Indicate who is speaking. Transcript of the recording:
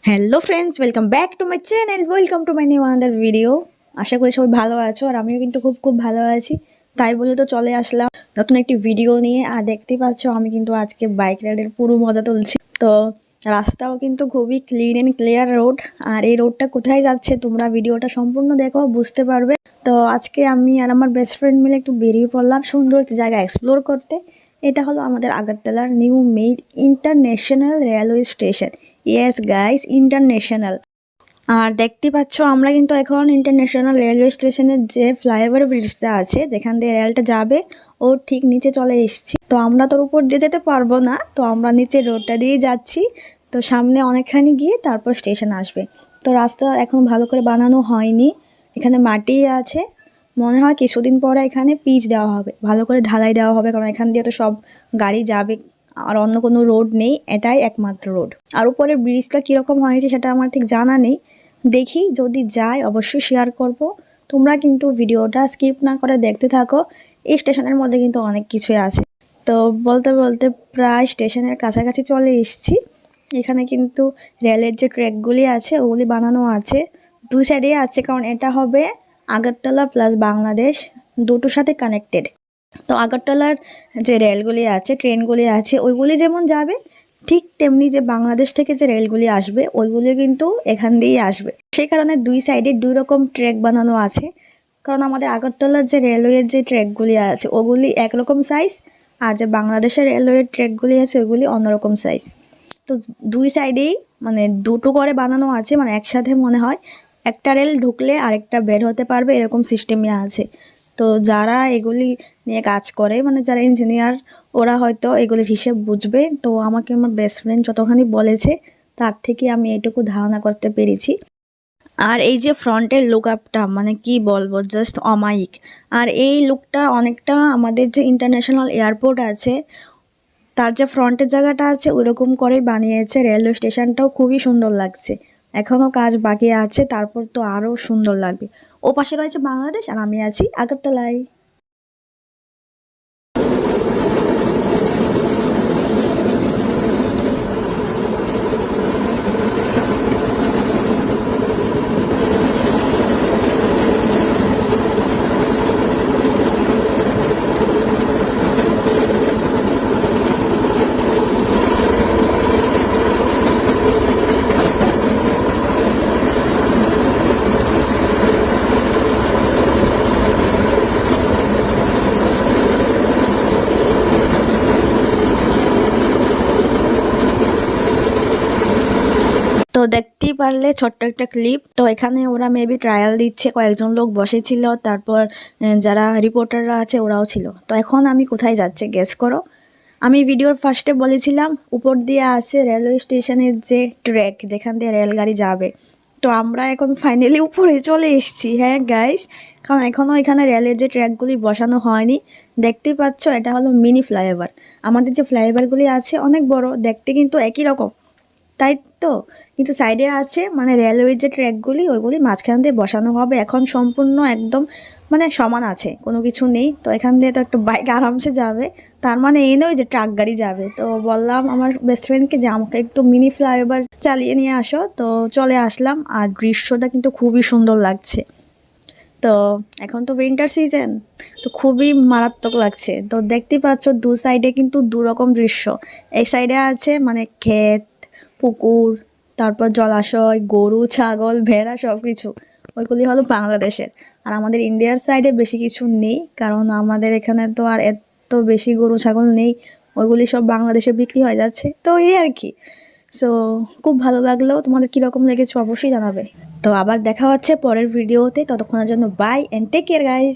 Speaker 1: Hello friends, welcome back to my channel, welcome to my new another video. আশা করি সবাই ভালো আছো, আর আমিও কিন্তু খুব খুব ভালো আছি। তাই বলে তো চলে আসলাম নতুন একটি ভিডিও নিয়ে। আর দেখতে পাচ্ছ আমি কিন্তু আজকে বাইক রাইডের পুরো মজা তুলছি। তো রাস্তাও কিন্তু খুবই ক্লিন অ্যান্ড ক্লিয়ার রোড। আর এই রোডটা কোথায় যাচ্ছে তোমরা ভিডিওটা সম্পূর্ণ দেখো, বুঝতে পারবে। তো আজকে আমি আর আমার বেস্ট ফ্রেন্ড মিলে একটু বেরিয়ে পড়লাম সুন্দর একটি জায়গা এক্সপ্লোর করতে। এটা হলো আমাদের আগরতলার new made international railway station. Yes guys, international. আর দেখতে পাচ্ছ আমরা কিন্তু এখন ইন্টারন্যাশনাল রেলওয়ে স্টেশনের যে ফ্লাইওভার ব্রিজটা আছে, যেখান দিয়ে রেলটা যাবে, ও ঠিক নিচে চলে এসেছি। তো আমরা তোর উপর দিয়ে যেতে পারবো না, তো আমরা নিচে রোডটা দিয়ে যাচ্ছি। তো সামনে অনেকখানি গিয়ে তারপর স্টেশন আসবে। তো রাস্তা এখন ভালো করে বানানো হয়নি, এখানে মাটি আছে। মনে হয় কিছুদিন পরে এখানে পিচ দেওয়া হবে, ভালো করে ঢালাই দেওয়া হবে, কারণ এখান দিয়ে তো সব গাড়ি যাবে। আর অন্য কোনো রোড নেই, এটাই একমাত্র রোড। আর উপরে ব্রিজটা কীরকম হয়েছে সেটা আমার ঠিক জানা নেই। দেখি যদি যায় অবশ্যই শেয়ার করব। তোমরা কিন্তু ভিডিওটা স্কিপ না করে দেখতে থাকো। এই স্টেশনের মধ্যে কিন্তু অনেক কিছুই আছে। তো বলতে বলতে প্রায় স্টেশনের কাছাকাছি চলে এসেছি। এখানে কিন্তু রেলের যে ট্র্যাকগুলি আছে ওগুলি বানানো আছে, দুই সাইডে আছে, কারণ এটা হবে আগরতলা প্লাস বাংলাদেশ, দুটোর সাথে কানেক্টেড। তো আগরতলার যে রেলগুলি আছে, ট্রেনগুলি আছে, ওইগুলি যেমন যাবে, ঠিক তেমনি যে বাংলাদেশ থেকে যে রেলগুলি আসবে ওইগুলি কিন্তু এখান দিয়েই আসবে। সেই কারণে দুই সাইডে দুই রকম ট্র্যাক বানানো আছে। কারণ আমাদের আগরতলার যে রেলওয়ের যে ট্র্যাকগুলি আছে ওগুলি একরকম সাইজ, আর যে বাংলাদেশের রেলওয়ের ট্র্যাকগুলি আছে ওগুলি অন্যরকম সাইজ। তো দুই সাইডেই মানে দুটো করে বানানো আছে, মানে একসাথে মনে হয় একটা রেল ঢুকলে আরেকটা বের হতে পারবে, এরকম সিস্টেমই আছে। তো যারা এগুলি নিয়ে কাজ করে, মানে যারা ইঞ্জিনিয়ার, ওরা হয়তো এগুলির হিসেব বুঝবে। তো আমাকে আমার বেস্ট ফ্রেন্ড যতখানি বলেছে তার থেকে আমি এটুকু ধারণা করতে পেরেছি। আর এই যে ফ্রন্টের লুক আপটা, মানে কি বলবো, জাস্ট অমায়িক। আর এই লুকটা অনেকটা আমাদের যে ইন্টারন্যাশনাল এয়ারপোর্ট আছে তার যে ফ্রন্টের জায়গাটা আছে ওইরকম করেই বানিয়েছে। রেলওয়ে স্টেশনটাও খুবই সুন্দর লাগছে, এখনও কাজ বাকি আছে, তারপর তো আরও সুন্দর লাগবে। ও পাশে রয়েছে বাংলাদেশ আর আমি আছি আগরতলায়। তো দেখতেই পারলে ছোট্ট একটা ক্লিপ। তো এখানে ওরা মেবি ট্রায়াল দিচ্ছে, কয়েকজন লোক বসেছিল, তারপর যারা রিপোর্টাররা আছে ওরাও ছিল। তো এখন আমি কোথায় যাচ্ছে গেস করো। আমি ভিডিওর ফার্স্টে বলেছিলাম উপর দিয়ে আছে রেলওয়ে স্টেশনের যে ট্র্যাক, যেখান দিয়ে রেলগাড়ি যাবে। তো আমরা এখন ফাইনালি উপরে চলে এসেছি। হ্যাঁ গাইস, কারণ এখনও এখানে রেলের যে ট্র্যাকগুলি বসানো হয়নি। দেখতেই পাচ্ছ এটা হলো মিনি ফ্লাইওভার। আমাদের যে ফ্লাইওভারগুলি আছে অনেক বড়, দেখতে কিন্তু একই রকম, তাই তো। কিন্তু সাইডে আছে মানে রেলওয়ের যে ট্র্যাকগুলি ওইগুলি মাঝখান দিয়ে বসানো হবে। এখন সম্পূর্ণ একদম মানে সমান আছে, কোনো কিছু নেই। তো এখান দিয়ে তো একটা বাইক আরামসে যাবে, তার মানে এই নয় যে ট্রাক গাড়ি যাবে। তো বললাম আমার বেস্ট ফ্রেন্ডকে যে আমাকে একটু মিনি ফ্লাইওভার চালিয়ে নিয়ে আসো, তো চলে আসলাম। আর দৃশ্যটা কিন্তু খুবই সুন্দর লাগছে। তো এখন তো উইন্টার সিজন, তো খুবই মারাত্মক লাগছে। তো দেখতেই পাচ্ছ দু সাইডে কিন্তু দু রকম দৃশ্য। এই সাইডে আছে মানে ক্ষেত, পুকুর, তারপর জলাশয়, গরু, ছাগল, ভেড়া, সব কিছু। ওইগুলি হলো বাংলাদেশের। আর আমাদের ইন্ডিয়ার সাইডে বেশি কিছু নেই, কারণ আমাদের এখানে তো আর এত বেশি গরু ছাগল নেই। ওইগুলি সব বাংলাদেশে বিক্রি হয়ে যাচ্ছে, তো এই আর কি। সো খুব ভালো লাগলো। তোমাদের কীরকম লেগেছে অবশ্যই জানাবে। তো আবার দেখা হচ্ছে পরের ভিডিওতে, ততক্ষণের জন্য bye and take care guys.